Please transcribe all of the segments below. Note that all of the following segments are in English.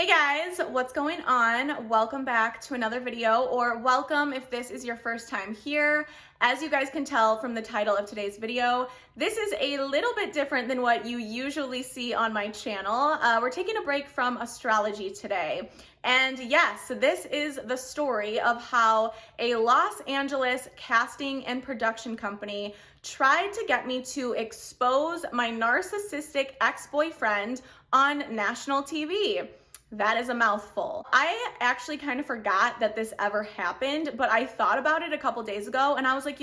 Guys, what's going on? Welcome back to another video, or welcome if this is your first time here. As you guys can tell from the title of today's video, this is a little bit different than what you usually see on my channel. We're taking a break from astrology today. And yes, this is the story of how a Los Angeles casting and production company tried to get me to expose my narcissistic ex-boyfriend on national TV. That is a mouthful. I actually kind of forgot that this ever happened, but I thought about it a couple days ago and I was like,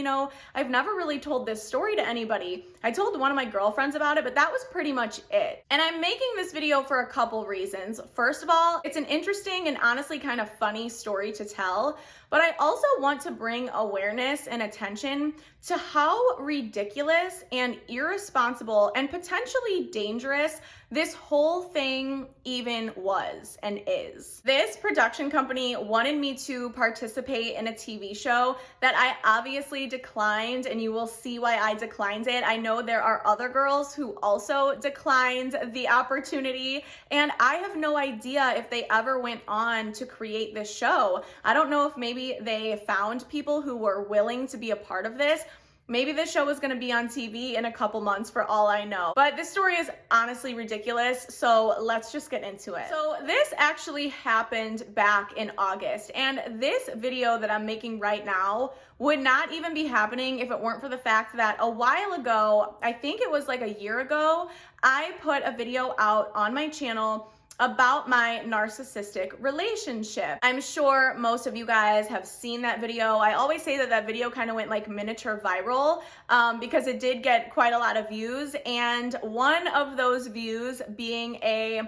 I've never really told this story to anybody. I told one of my girlfriends about it, but that was pretty much it. And I'm making this video for a couple reasons. First of all, it's an interesting and honestly kind of funny story to tell, but I also want to bring awareness and attention to how ridiculous and irresponsible and potentially dangerous this whole thing even was and is. This production company wanted me to participate in a TV show that I obviously declined, and you will see why I declined it. I know there are other girls who also declined the opportunity, and I have no idea if they ever went on to create this show. I don't know if maybe they found people who were willing to be a part of this. Maybe this show is going to be on TV in a couple months for all I know. But this story is honestly ridiculous, so let's just get into it. So this actually happened back in August, and this video that I'm making right now would not even be happening if it weren't for the fact that a while ago, I think it was like a year ago, I put a video out on my channel about my narcissistic relationship. I'm sure most of you guys have seen that video. I always say that that video kind of went like miniature viral because it did get quite a lot of views, and one of those views being a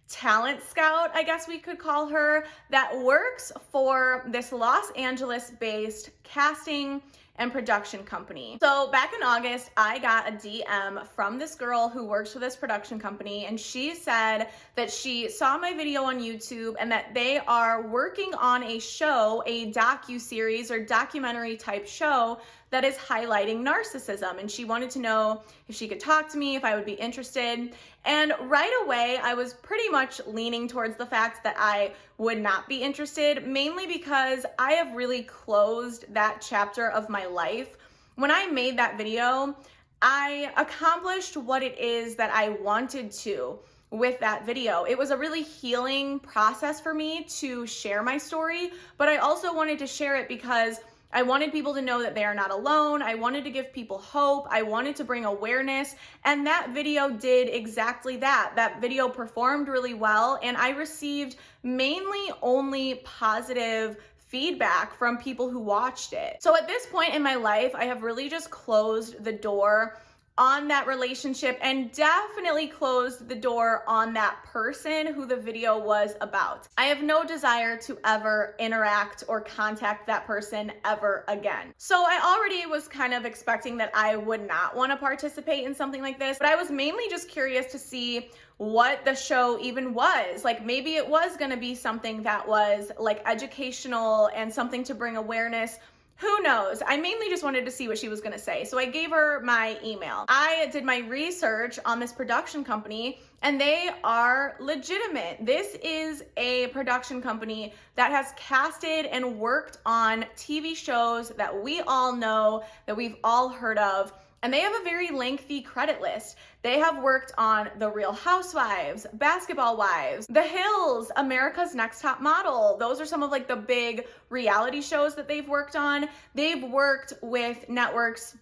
talent scout, I guess we could call her, that works for this Los Angeles-based casting and production company. So back in August, I got a DM from this girl who works for this production company, and she said that she saw my video on YouTube and that they are working on a show, a docu-series or documentary type show that is highlighting narcissism, and she wanted to know if she could talk to me, if I would be interested. And right away, I was pretty much leaning towards the fact that I would not be interested, mainly because I have really closed that chapter of my life. When I made that video, I accomplished what it is that I wanted to with that video. It was a really healing process for me to share my story, but I also wanted to share it because I wanted people to know that they are not alone. I wanted to give people hope. I wanted to bring awareness, and that video did exactly that. That video performed really well, and I received mainly only positive feedback from people who watched it. So at this point in my life, I have really just closed the door on that relationship and definitely closed the door on that person who the video was about. I have no desire to ever interact or contact that person ever again. So I already was kind of expecting that I would not want to participate in something like this, but I was mainly just curious to see what the show even was. Like, maybe it was going to be something that was like educational and something to bring awareness. Who knows? I mainly just wanted to see what she was going to say. So I gave her my email. I did my research on this production company, and they are legitimate. This is a production company that has casted and worked on TV shows that we all know, that we've all heard of. And they have a very lengthy credit list. They have worked on The Real Housewives, Basketball Wives, The Hills, America's Next Top Model. Those are some of like the big reality shows that they've worked on. They've worked with networks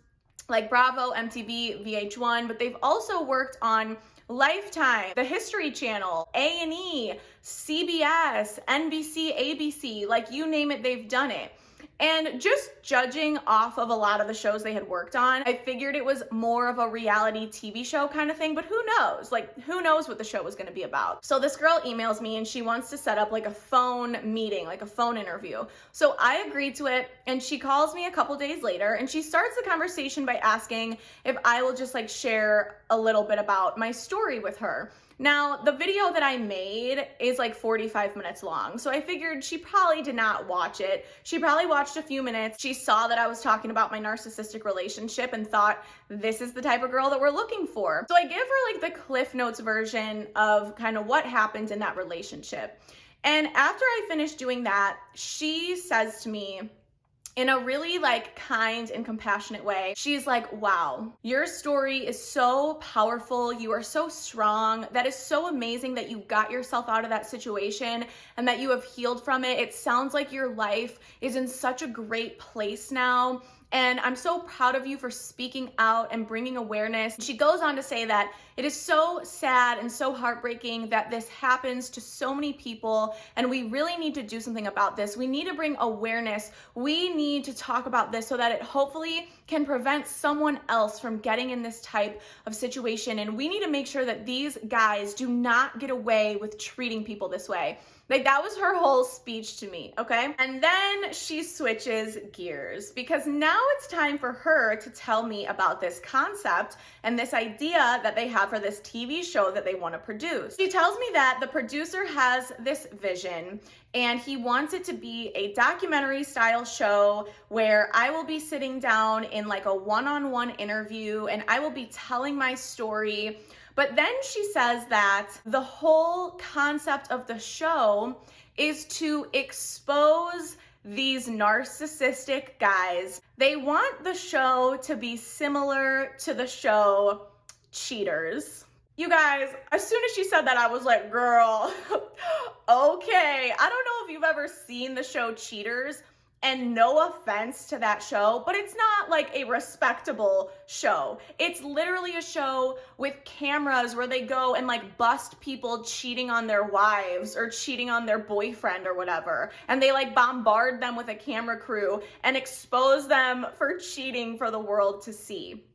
like Bravo, MTV, VH1, but they've also worked on Lifetime, the History Channel, A&E, CBS, NBC, ABC, like you name it, they've done it. And just judging off of a lot of the shows they had worked on, I figured it was more of a reality TV show kind of thing, but who knows? Like, who knows what the show was going to be about? So this girl emails me and she wants to set up like a phone meeting, like a phone interview. So I agreed to it, and she calls me a couple days later and she starts the conversation by asking if I will just like share a little bit about my story with her. Now, the video that I made is like 45 minutes long, so I figured she probably did not watch it. She probably watched a few minutes. She saw that I was talking about my narcissistic relationship and thought, this is the type of girl that we're looking for. So I give her like the Cliff Notes version of kind of what happened in that relationship. And after I finished doing that, she says to me, in a really like kind and compassionate way, she's like, wow, your story is so powerful. You are so strong. That is so amazing that you got yourself out of that situation and that you have healed from it. It sounds like your life is in such a great place now. And I'm so proud of you for speaking out and bringing awareness. She goes on to say that it is so sad and so heartbreaking that this happens to so many people, and we really need to do something about this. We need to bring awareness. We need to talk about this so that it hopefully can prevent someone else from getting in this type of situation. And we need to make sure that these guys do not get away with treating people this way. Like, that was her whole speech to me, okay? And then she switches gears because now it's time for her to tell me about this concept and this idea that they have for this TV show that they want to produce. She tells me that the producer has this vision and he wants it to be a documentary style show where I will be sitting down in like a one-on-one interview and I will be telling my story. But then she says that the whole concept of the show is to expose these narcissistic guys. They want the show to be similar to the show Cheaters. You guys, as soon as she said that, I was like, girl, okay. I don't know if you've ever seen the show Cheaters, and no offense to that show, but it's not like a respectable show. It's literally a show with cameras where they go and like bust people cheating on their wives or cheating on their boyfriend or whatever. And they like bombard them with a camera crew and expose them for cheating for the world to see.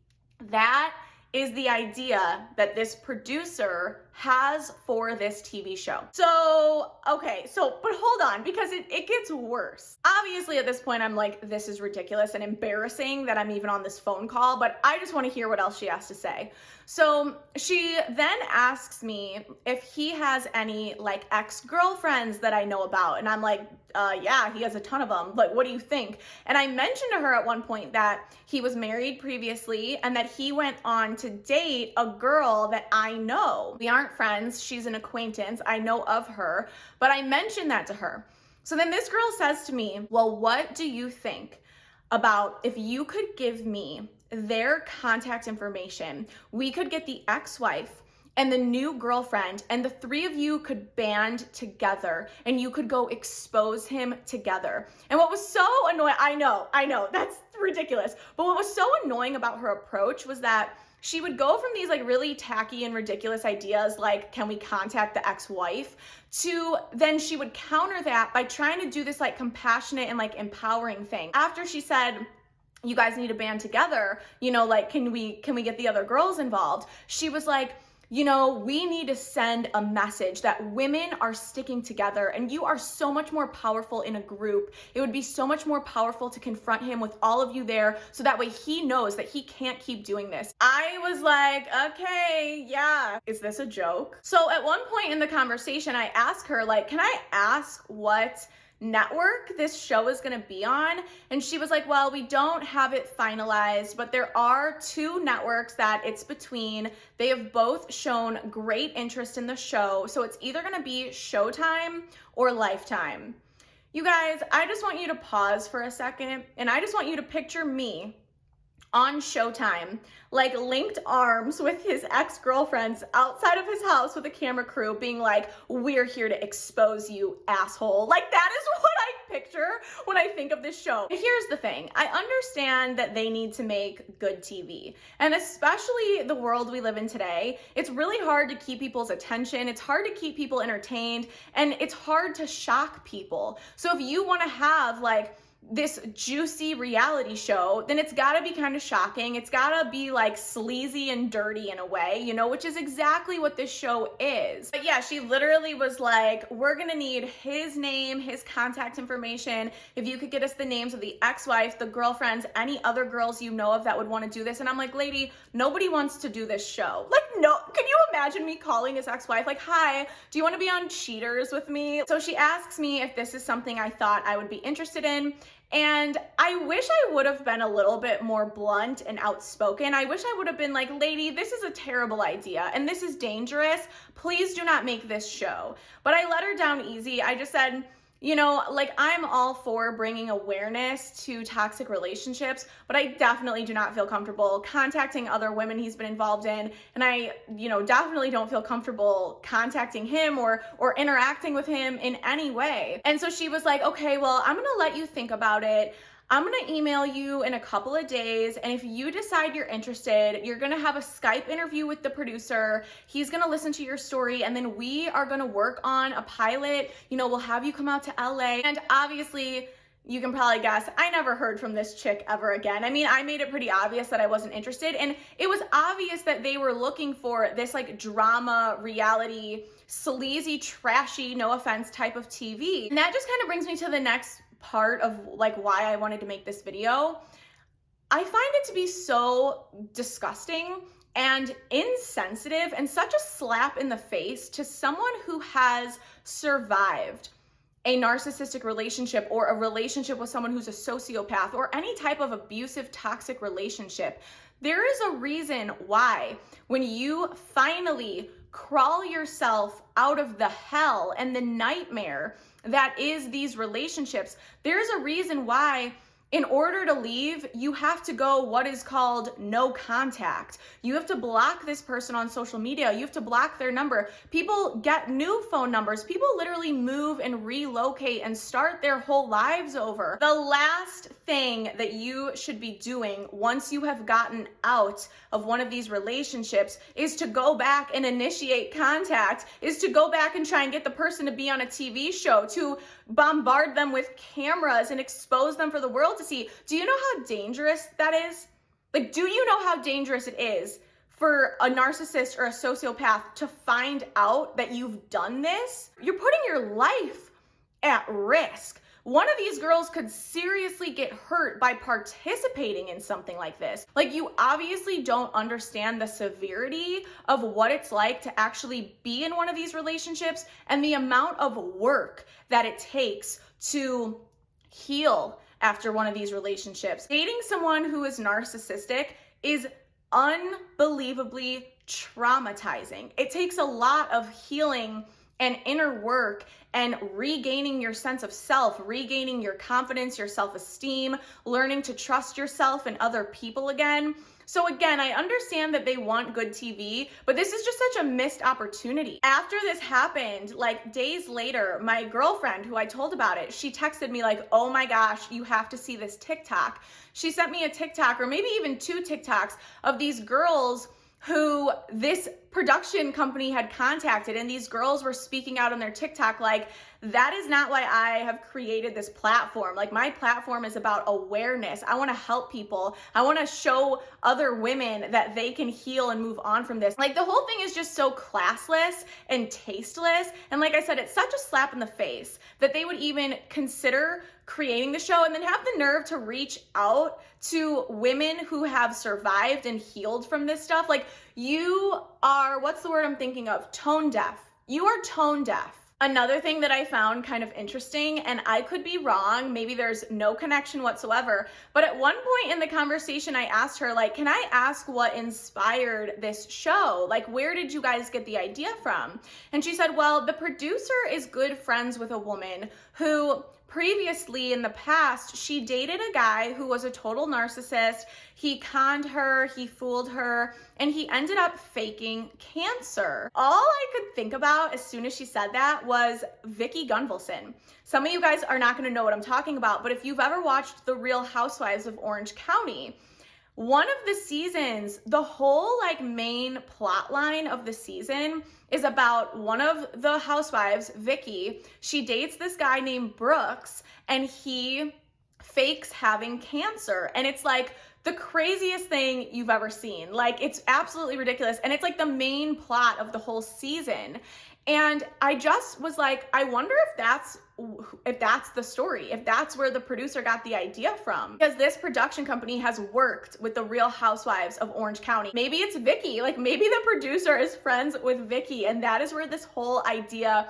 That is the idea that this producer has for this TV show. So, okay, but hold on, because it gets worse. Obviously at this point I'm like, this is ridiculous and embarrassing that I'm even on this phone call, but I just want to hear what else she has to say. So she then asks me if he has any like ex-girlfriends that I know about. And I'm like, yeah, he has a ton of them. Like, what do you think? And I mentioned to her at one point that he was married previously and that he went on to date a girl that I know. We aren't friends. She's an acquaintance. I know of her, but I mentioned that to her. So then this girl says to me, well, what do you think about if you could give me their contact information? We could get the ex-wife and the new girlfriend, and the three of you could band together and you could go expose him together. And what was so annoying, I know, that's ridiculous. But what was so annoying about her approach was that she would go from these like really tacky and ridiculous ideas like, can we contact the ex-wife, to then she would counter that by trying to do this like compassionate and like empowering thing. After she said, you guys need to band together, you know, like, can we get the other girls involved? She was like, you know, we need to send a message that women are sticking together and you are so much more powerful in a group. It would be so much more powerful to confront him with all of you there so that way he knows that he can't keep doing this. I was like, okay, yeah. Is this a joke? So at one point in the conversation, I asked her, like, can I ask what network this show is going to be on? And she was like, well, we don't have it finalized, but there are two networks that it's between. They have both shown great interest in the show, so it's either going to be Showtime or Lifetime. You guys, I just want you to pause for a second, and I just want you to picture me on Showtime, like linked arms with his ex-girlfriends outside of his house with a camera crew being like, we're here to expose you, asshole. Like, that is what I picture when I think of this show. And here's the thing. I understand that they need to make good TV. And especially the world we live in today, it's really hard to keep people's attention. It's hard to keep people entertained, and it's hard to shock people. So if you want to have like this juicy reality show, then it's gotta be kind of shocking. It's gotta be like sleazy and dirty in a way, you know, which is exactly what this show is. But yeah, she literally was like, we're gonna need his name, his contact information. If you could get us the names of the ex-wife, the girlfriends, any other girls you know of that would want to do this. And I'm like, lady, nobody wants to do this show. Like, know, can you imagine me calling his ex-wife like, hi, do you want to be on Cheaters with me? So she asks me if this is something I thought I would be interested in. And I wish I would have been a little bit more blunt and outspoken. I wish I would have been like, lady, this is a terrible idea and this is dangerous. Please do not make this show. But I let her down easy. I just said, you know, like, I'm all for bringing awareness to toxic relationships, but I definitely do not feel comfortable contacting other women he's been involved in. And I, definitely don't feel comfortable contacting him or interacting with him in any way. And so she was like, okay, well, I'm going to let you think about it. I'm going to email you in a couple of days. And if you decide you're interested, you're going to have a Skype interview with the producer. He's going to listen to your story. And then we are going to work on a pilot. We'll have you come out to LA. And obviously, you can probably guess, I never heard from this chick ever again. I mean, I made it pretty obvious that I wasn't interested. And it was obvious that they were looking for this like drama, reality, sleazy, trashy, no offense type of TV. And that just kind of brings me to the next part of like why I wanted to make this video. I find it to be so disgusting and insensitive and such a slap in the face to someone who has survived a narcissistic relationship or a relationship with someone who's a sociopath or any type of abusive, toxic relationship. There is a reason why when you finally crawl yourself out of the hell and the nightmare that is these relationships, there's a reason why in order to leave, you have to go what is called no contact. You have to block this person on social media. You have to block their number. People get new phone numbers. People literally move and relocate and start their whole lives over. The last thing that you should be doing once you have gotten out of one of these relationships is to go back and initiate contact, is to go back and try and get the person to be on a TV show, to bombard them with cameras and expose them for the world to see. Do you know how dangerous that is? Like, do you know how dangerous it is for a narcissist or a sociopath to find out that you've done this? You're putting your life at risk. One of these girls could seriously get hurt by participating in something like this. Like, you obviously don't understand the severity of what it's like to actually be in one of these relationships and the amount of work that it takes to heal after one of these relationships. Dating someone who is narcissistic is unbelievably traumatizing. It takes a lot of healing and inner work and regaining your sense of self, regaining your confidence, your self-esteem, learning to trust yourself and other people again. So again, I understand that they want good TV, but this is just such a missed opportunity. After this happened, like days later, my girlfriend who I told about it, she texted me like, oh my gosh, you have to see this TikTok. She sent me a TikTok or maybe even 2 TikToks of these girls who this production company had contacted, and these girls were speaking out on their TikTok like, that is not why I have created this platform. Like, my platform is about awareness. I want to help people. I want to show other women that they can heal and move on from this. Like, the whole thing is just so classless and tasteless. And like I said, it's such a slap in the face that they would even consider creating the show and then have the nerve to reach out to women who have survived and healed from this stuff. Like, you are, what's the word I'm thinking of? Tone deaf. You are tone deaf. Another thing that I found kind of interesting, and I could be wrong, maybe there's no connection whatsoever, but at one point in the conversation, I asked her, like, can I ask what inspired this show? Like, where did you guys get the idea from? And she said, well, the producer is good friends with a woman who previously in the past, she dated a guy who was a total narcissist. He conned her, he fooled her, and he ended up faking cancer. All I could think about as soon as she said that was Vicki Gunvalson. Some of you guys are not gonna know what I'm talking about, but if you've ever watched The Real Housewives of Orange County, one of the seasons, the whole like main plot line of the season is about one of the housewives, Vicki. She dates this guy named Brooks and he fakes having cancer. And it's like the craziest thing you've ever seen. Like, it's absolutely ridiculous. And it's like the main plot of the whole season. And I just was like, I wonder if that's the story, if that's where the producer got the idea from. Because this production company has worked with the Real Housewives of Orange County. Maybe it's Vicky, like maybe the producer is friends with Vicky, and that is where this whole idea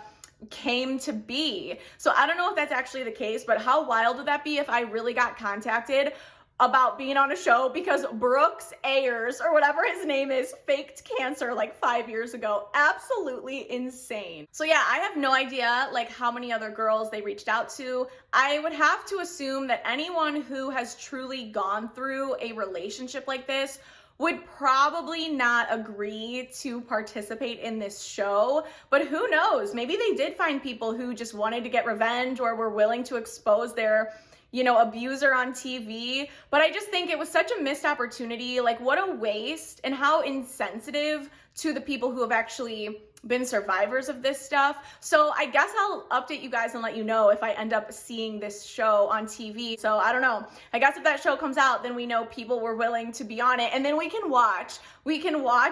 came to be. So I don't know if that's actually the case, but how wild would that be if I really got contacted about being on a show because Brooks Ayers, or whatever his name is, faked cancer like 5 years ago. Absolutely insane. So yeah, I have no idea like how many other girls they reached out to. I would have to assume that anyone who has truly gone through a relationship like this would probably not agree to participate in this show, but who knows? Maybe they did find people who just wanted to get revenge or were willing to expose their abuser on TV. But I just think it was such a missed opportunity. Like, what a waste, and how insensitive to the people who have actually been survivors of this stuff. So I guess I'll update you guys and let you know if I end up seeing this show on TV. So I don't know. I guess if that show comes out, then we know people were willing to be on it, and then we can watch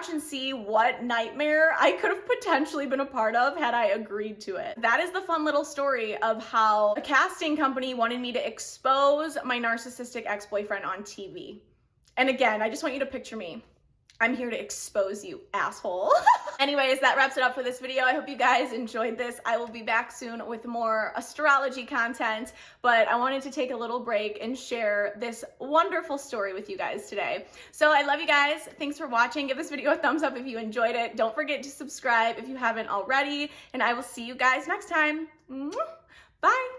and see what nightmare I could have potentially been a part of had I agreed to it. That is the fun little story of how a casting company wanted me to expose my narcissistic ex-boyfriend on TV. And again, I just want you to picture me. I'm here to expose you, asshole. Anyways, that wraps it up for this video. I hope you guys enjoyed this. I will be back soon with more astrology content, but I wanted to take a little break and share this wonderful story with you guys today. So I love you guys. Thanks for watching. Give this video a thumbs up if you enjoyed it. Don't forget to subscribe if you haven't already, and I will see you guys next time. Bye.